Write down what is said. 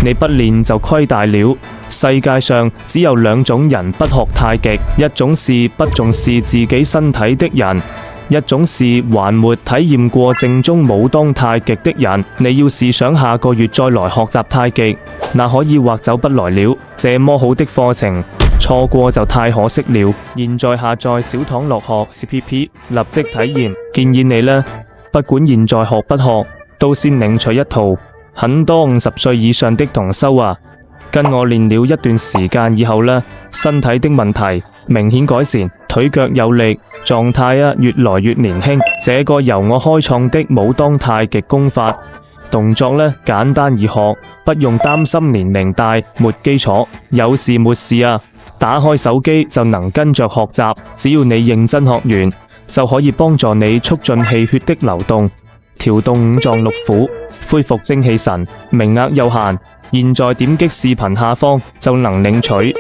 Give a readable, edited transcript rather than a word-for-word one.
你不練就虧大了。世界上只有兩種人不學太極，一種是不重視自己身體的人，一種是還沒體驗過正宗武當太極的人。你要是想下個月再來學習太極，那可以或走不來了。這麼好的課程，錯過就太可惜了。現在下載小堂樂學 CPP， 立即體驗。建議你呢，不管現在學不學，都先領取一套。很多50歲以上的同修啊，跟我練了一段時間以後呢，身體的問題明顯改善，腿腳有力，狀態越來越年輕。這個由我開創的武當太極功法，動作呢簡單易學，不用擔心年齡大沒基礎。有事沒事啊，打開手機就能跟着學習。只要你認真學完，就可以幫助你促進氣血的流動，調動五臟六腑，恢復精氣神。名額有限，現在點擊視頻下方就能領取。